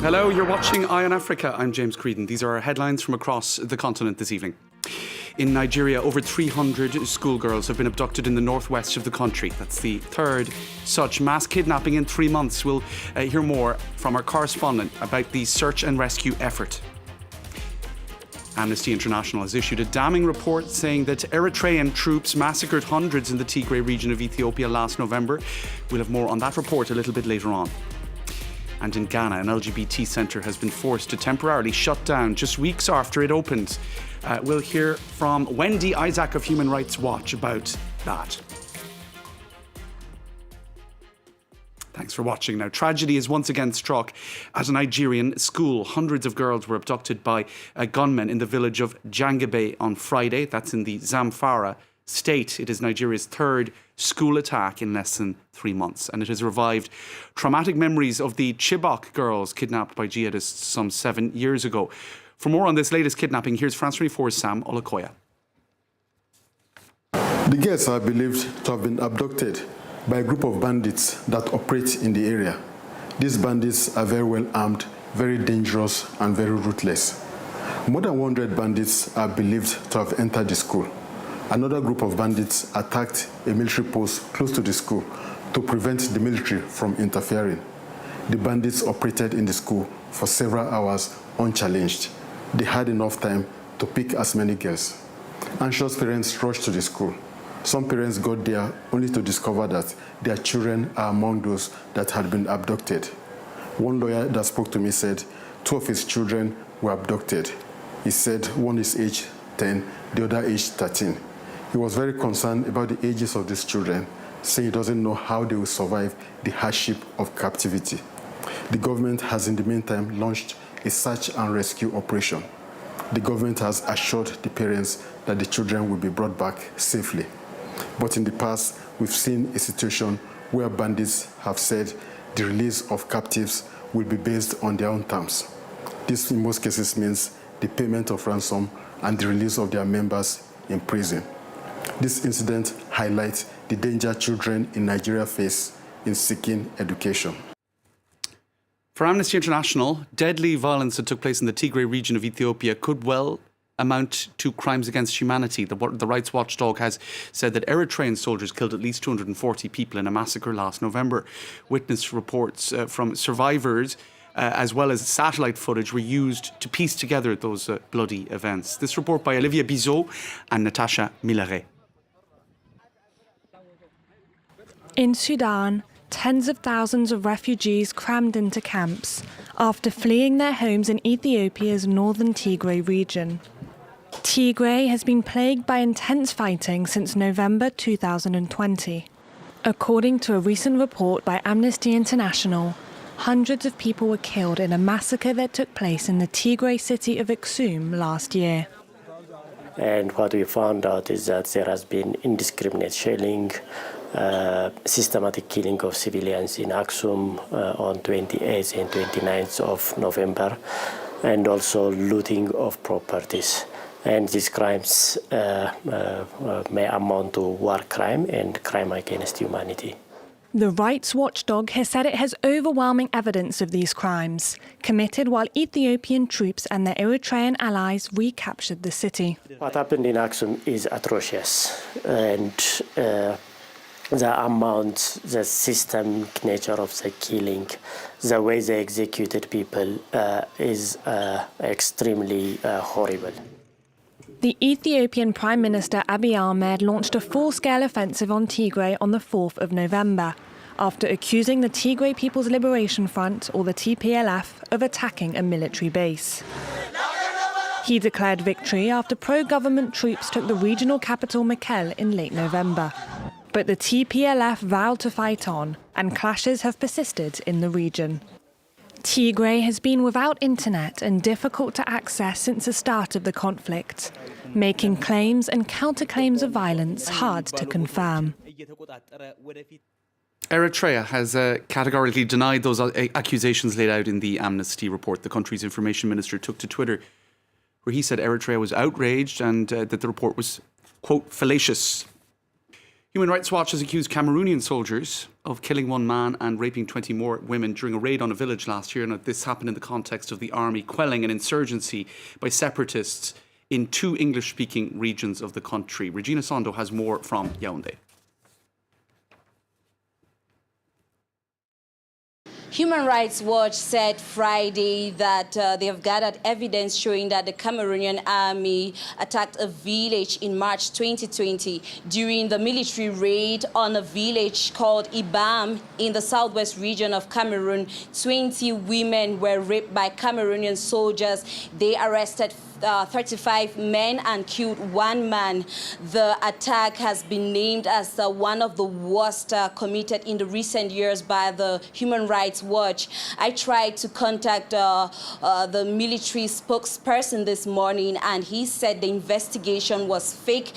Hello, you're watching Eye on Africa. I'm James Creedon. These are our headlines from across the continent this evening. In Nigeria, over 300 schoolgirls have been abducted in the northwest of the country. That's the third such mass kidnapping in 3 months. We'll hear more from our correspondent about the search and rescue effort. Amnesty International has issued a damning report saying that Eritrean troops massacred hundreds in the Tigray region of Ethiopia last November. We'll have more on that report a little bit later on. And in Ghana, an LGBT centre has been forced to temporarily shut down just weeks after it opened. We'll hear from Wendy, Isaack of Human Rights Watch about that. Thanks for watching. Now, tragedy is once again struck at a Nigerian school. Hundreds of girls were abducted by gunmen in the village of Jangabe on Friday. That's in the Zamfara state. It is Nigeria's third school attack in less than 3 months, and it has revived traumatic memories of the Chibok girls kidnapped by jihadists some 7 years ago. For more on this latest kidnapping, here's France 24's Sam Olakoya. The girls are believed to have been abducted by a group of bandits that operate in the area. These bandits are very well armed, very dangerous, and very ruthless. More than 100 bandits are believed to have entered the school. Another group of bandits attacked a military post close to the school to prevent the military from interfering. The bandits operated in the school for several hours unchallenged. They had enough time to pick as many girls. Anxious parents rushed to the school. Some parents got there only to discover that their children are among those that had been abducted. One lawyer that spoke to me said 2 of his children were abducted. He said one is aged 10, the other aged 13. He was very concerned about the ages of these children, saying he doesn't know how they will survive the hardship of captivity. The government has in the meantime launched a search and rescue operation. The government has assured the parents that the children will be brought back safely. But in the past, we've seen a situation where bandits have said the release of captives will be based on their own terms. This in most cases means the payment of ransom and the release of their members in prison. This incident highlights the danger children in Nigeria face in seeking education. For Amnesty International, deadly violence that took place in the Tigray region of Ethiopia could well amount to crimes against humanity. The rights watchdog has said that Eritrean soldiers killed at least 240 people in a massacre last November. Witness reports from survivors as well as satellite footage were used to piece together those bloody events. This report by Olivia Bizot and Natasha Milleret. In Sudan, tens of thousands of refugees crammed into camps after fleeing their homes in Ethiopia's northern Tigray region. Tigray has been plagued by intense fighting since November 2020. According to a recent report by Amnesty International, hundreds of people were killed in a massacre that took place in the Tigray city of Aksum last year. And what we found out is that there has been indiscriminate shelling, systematic killing of civilians in Aksum on 28th and 29th of November, and also looting of properties. And these crimes may amount to war crime and crime against humanity. The rights watchdog has said it has overwhelming evidence of these crimes, committed while Ethiopian troops and their Eritrean allies recaptured the city. What happened in Aksum is atrocious, and the amount, the systemic nature of the killing, the way they executed people is extremely horrible. The Ethiopian Prime Minister Abiy Ahmed launched a full-scale offensive on Tigray on the 4th of November, after accusing the Tigray People's Liberation Front, or the TPLF, of attacking a military base. He declared victory after pro-government troops took the regional capital Mekelle in late November. But the TPLF vowed to fight on, and clashes have persisted in the region. Tigray has been without internet and difficult to access since the start of the conflict, making claims and counterclaims of violence hard to confirm. Eritrea has categorically denied those accusations laid out in the Amnesty report. The country's information minister took to Twitter, where he said Eritrea was outraged and that the report was, quote, fallacious. Human Rights Watch has accused Cameroonian soldiers of killing one man and raping 20 more women during a raid on a village last year. And this happened in the context of the army quelling an insurgency by separatists in 2 English-speaking regions of the country. Regina Sondo has more from Yaoundé. Human Rights Watch said Friday that they have gathered evidence showing that the Cameroonian army attacked a village in March 2020 during the military raid on a village called Ibam in the southwest region of Cameroon. 20 women were raped by Cameroonian soldiers. They arrested 35 men and killed 1 man. The attack has been named as one of the worst committed in the recent years by the Human Rights Watch. I tried to contact the military spokesperson this morning, and he said the investigation was fake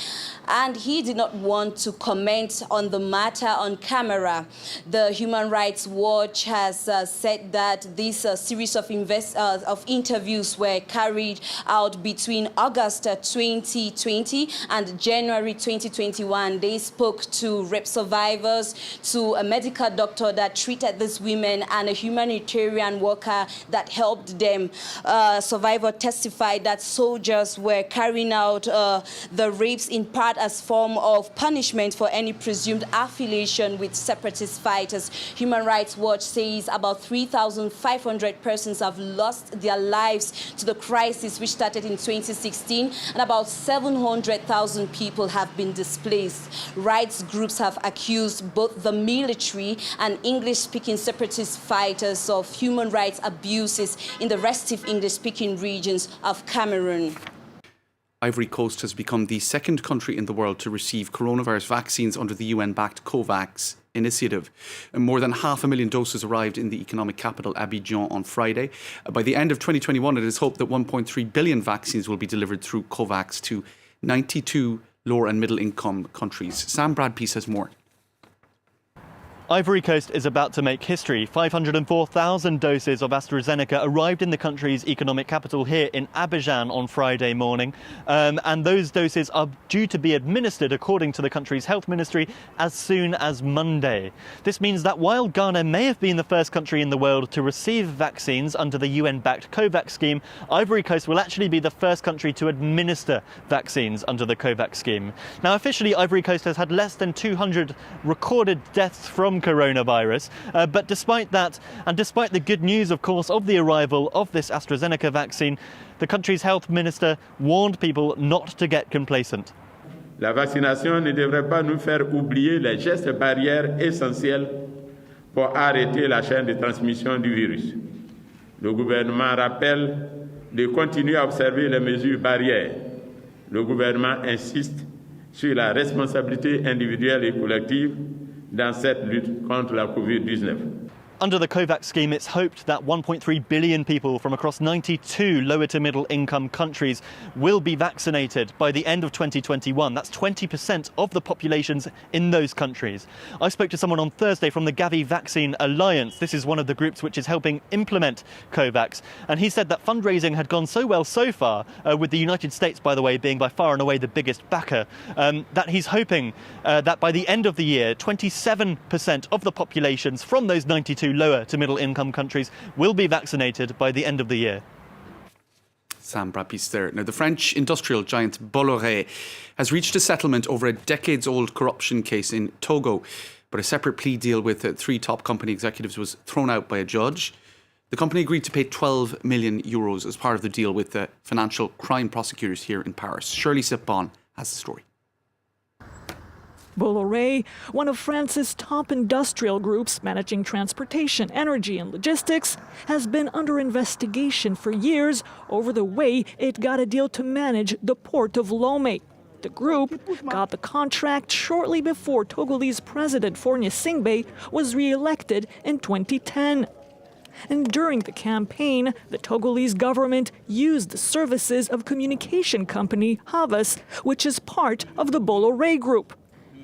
and he did not want to comment on the matter on camera. The Human Rights Watch has said that this series of interviews were carried out between August 2020 and January 2021. They spoke to rape survivors, to a medical doctor that treated these women, and a humanitarian worker that helped them. Survivor testified that soldiers were carrying out the rapes in part as form of punishment for any presumed affiliation with separatist fighters. Human Rights Watch says about 3,500 persons have lost their lives to the crisis which started in 2016, and about 700,000 people have been displaced. Rights groups have accused both the military and English-speaking separatist fighters of human rights abuses in the restive English-speaking regions of Cameroon. Ivory Coast has become the 2nd country in the world to receive coronavirus vaccines under the UN-backed COVAX initiative. And more than 500,000 doses arrived in the economic capital Abidjan on Friday. By the end of 2021, it is hoped that 1.3 billion vaccines will be delivered through COVAX to 92 lower and middle income countries. Sam Bradpeace has more. Ivory Coast is about to make history. 504,000 doses of AstraZeneca arrived in the country's economic capital here in Abidjan on Friday morning. And those doses are due to be administered, according to the country's health ministry, as soon as Monday. This means that while Ghana may have been the first country in the world to receive vaccines under the UN-backed COVAX scheme, Ivory Coast will actually be the first country to administer vaccines under the COVAX scheme. Now, officially, Ivory Coast has had less than 200 recorded deaths from coronavirus. But despite that, and despite the good news, of course, of the arrival of this AstraZeneca vaccine, the country's health minister warned people not to get complacent. La vaccination ne devrait pas nous faire oublier les gestes barrières essentiels pour arrêter la chaîne de transmission du virus. Le gouvernement rappelle de continuer à observer les mesures barrières. Le gouvernement insiste sur la responsabilité individuelle et collective dans cette lutte contre la COVID-19. Under the COVAX scheme, it's hoped that 1.3 billion people from across 92 lower to middle income countries will be vaccinated by the end of 2021. That's 20% of the populations in those countries. I spoke to someone on Thursday from the Gavi Vaccine Alliance. This is one of the groups which is helping implement COVAX. And he said that fundraising had gone so well so far, with the United States, by the way, being by far and away the biggest backer, that he's hoping that by the end of the year, 27% of the populations from those 92 lower to middle income countries will be vaccinated by the end of the year. Sam Bradpeace there. Now, the French industrial giant Bollore has reached a settlement over a decades-old corruption case in Togo, but a separate plea deal with 3 top company executives was thrown out by a judge. The company agreed to pay €12 million as part of the deal with the financial crime prosecutors here in Paris. Shirley Sipon has the story. Bollore, one of France's top industrial groups managing transportation, energy and logistics, has been under investigation for years over the way it got a deal to manage the port of Lomé. The group got the contract shortly before Togolese President Faure Singbe was re-elected in 2010. And during the campaign, the Togolese government used the services of communication company Havas, which is part of the Bollore Group.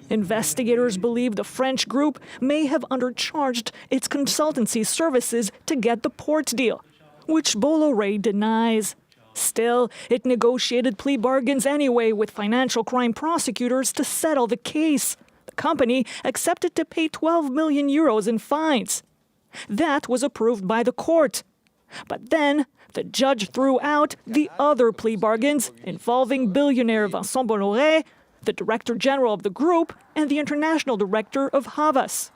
Investigators believe the French group may have undercharged its consultancy services to get the port deal, which Bollore denies. Still, it negotiated plea bargains anyway with financial crime prosecutors to settle the case. The company accepted to pay 12 million euros in fines. That was approved by the court. But then the judge threw out the other plea bargains involving billionaire Vincent Bollore, the director general of the group, and the international director of Havas.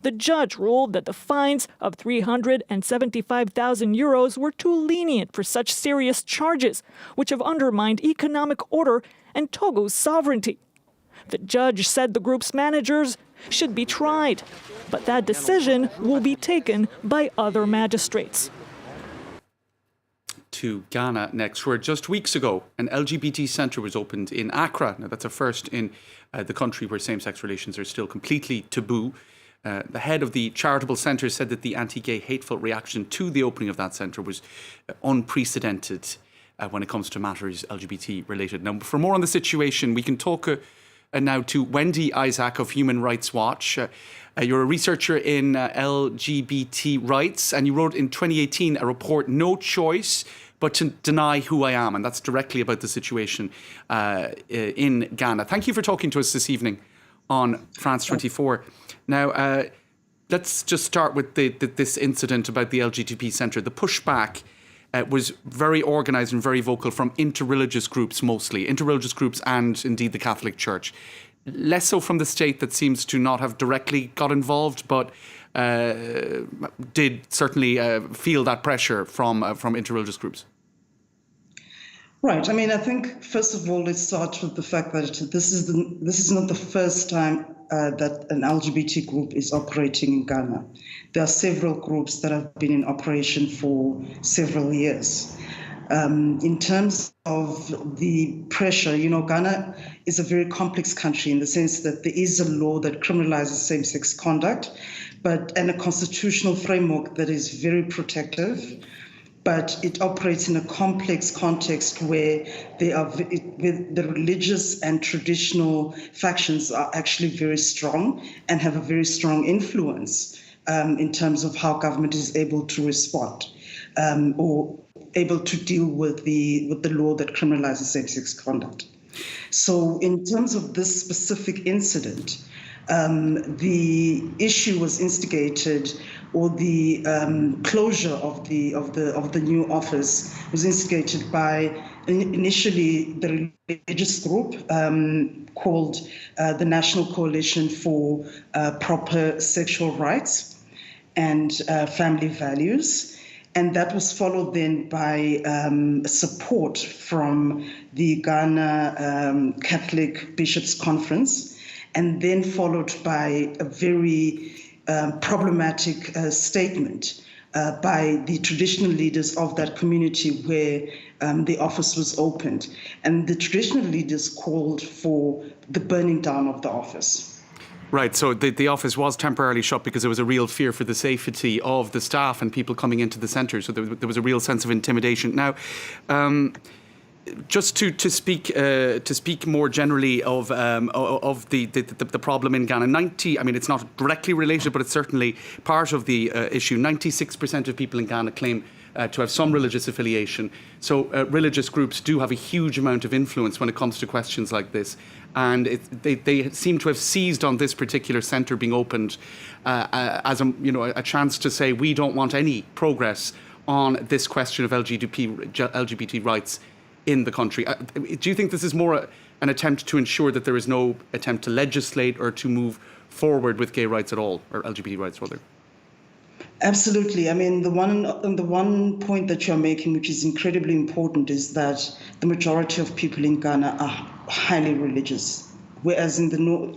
The judge ruled that the fines of 375,000 euros were too lenient for such serious charges, which have undermined economic order and Togo's sovereignty. The judge said the group's managers should be tried, but that decision will be taken by other magistrates. To Ghana next, where just weeks ago an LGBT centre was opened in Accra. Now that's a first in the country where same-sex relations are still completely taboo. The head of the charitable centre said that the anti-gay hateful reaction to the opening of that centre was unprecedented when it comes to matters LGBT related. Now, for more on the situation, we can talk now to Wendy, Isaack of Human Rights Watch. You're a researcher in LGBT rights, and you wrote in 2018 a report, No Choice But to Deny Who I Am, and that's directly about the situation in Ghana. Thank you for talking to us this evening on France 24. Now, let's just start with this incident about the LGBT centre. The pushback was very organised and very vocal from interreligious groups mostly, interreligious groups and indeed the Catholic Church. Less so from the state that seems to not have directly got involved, but did certainly feel that pressure from interreligious groups. Right. I mean, I think first of all, let's start with the fact that this is not the first time that an LGBT group is operating in Ghana. There are several groups that have been in operation for several years. In terms of the pressure, Ghana is a very complex country in the sense that there is a law that criminalizes same-sex conduct, and a constitutional framework that is very protective, but it operates in a complex context where the religious and traditional factions are actually very strong and have a very strong influence in terms of how government is able to respond or able to deal with the law that criminalizes same-sex conduct. So in terms of this specific incident, the issue was instigated, or the closure of the new office was instigated by initially the religious group called the National Coalition for Proper Sexual Rights and Family Values. And that was followed then by support from the Ghana Catholic Bishops' Conference, and then followed by a very problematic statement by the traditional leaders of that community where the office was opened. And the traditional leaders called for the burning down of the office. Right, so the office was temporarily shut because there was a real fear for the safety of the staff and people coming into the centre. So there was a real sense of intimidation. Now, just to speak more generally of the problem in Ghana, it's not directly related, but it's certainly part of the issue. 96% of people in Ghana claim to have some religious affiliation. So religious groups do have a huge amount of influence when it comes to questions like this. And they seem to have seized on this particular centre being opened as a chance to say we don't want any progress on this question of LGBT rights in the country. Do you think this is more an attempt to ensure that there is no attempt to legislate or to move forward with gay rights at all, or LGBT rights rather? Absolutely. I mean, the one point that you're making, which is incredibly important, is that the majority of people in Ghana are highly religious, whereas in the north,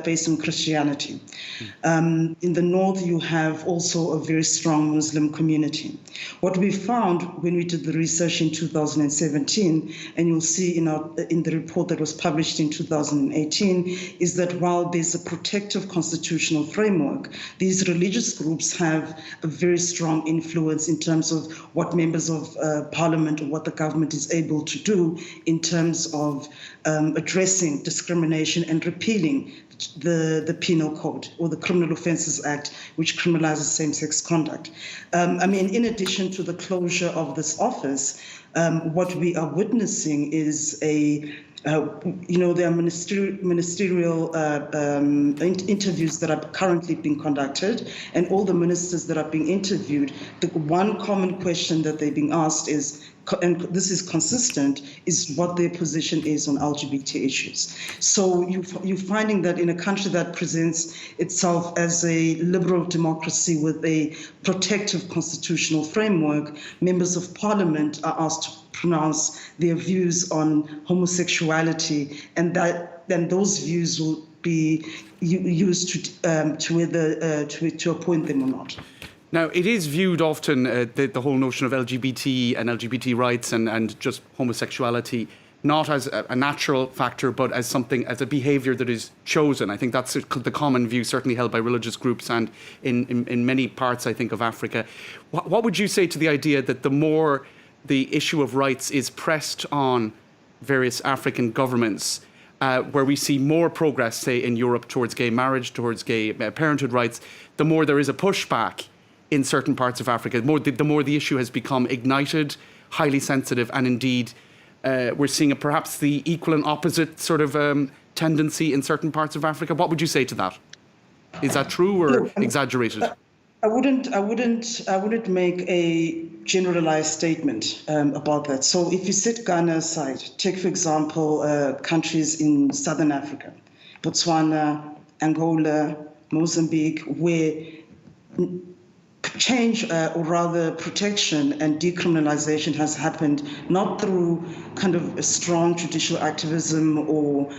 based on Christianity. In the north, you have also a very strong Muslim community. What we found when we did the research in 2017, and you'll see in the report that was published in 2018, is that while there's a protective constitutional framework, these religious groups have a very strong influence in terms of what members of parliament or what the government is able to do in terms of addressing discrimination and repealing the Penal Code or the Criminal Offences Act, which criminalizes same-sex conduct. In addition to the closure of this office, what we are witnessing is a There are ministerial interviews that are currently being conducted, and all the ministers that are being interviewed, the one common question that they're being asked is, and this is consistent, is what their position is on LGBT issues. So you're finding that in a country that presents itself as a liberal democracy with a protective constitutional framework, members of parliament are asked to pronounce their views on homosexuality, and then those views will be used to appoint them or not. Now, it is viewed often, the whole notion of LGBT and LGBT rights and just homosexuality, not as a natural factor, but as a behaviour that is chosen. I think that's the common view, certainly held by religious groups and in many parts, I think, of Africa. What would you say to the idea that the more the issue of rights is pressed on various African governments, where we see more progress, say, in Europe towards gay marriage, towards gay parenthood rights, the more there is a pushback in certain parts of Africa, the more the issue has become ignited, highly sensitive, and indeed we're seeing perhaps the equal and opposite sort of tendency in certain parts of Africa. What would you say to that? Is that true or exaggerated? I wouldn't make a generalized statement about that. So if you set Ghana aside, take for example countries in Southern Africa, Botswana, Angola, Mozambique, where change, or rather protection and decriminalization has happened not through kind of a strong judicial activism or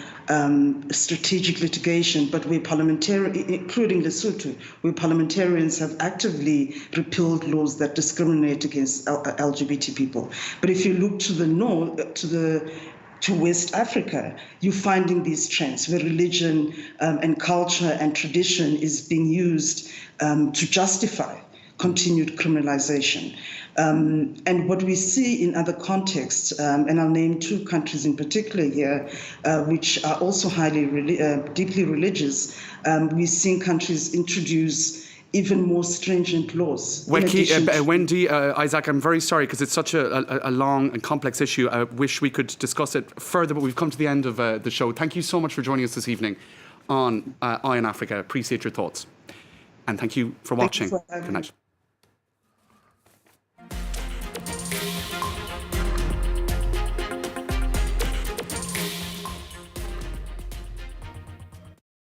strategic litigation, but where including Lesotho, where parliamentarians have actively repealed laws that discriminate against LGBT people. But if you look to the north, to West Africa, you're finding these trends where religion and culture and tradition is being used to justify continued criminalization. And what we see in other contexts, and I'll name two countries in particular here, which are also deeply religious, we're seeing countries introduce even more stringent laws. Wendy, Isaac, I'm very sorry because it's such a long and complex issue. I wish we could discuss it further, but we've come to the end of the show. Thank you so much for joining us this evening on Eye on Africa. Appreciate your thoughts. And thank you for watching. Good night.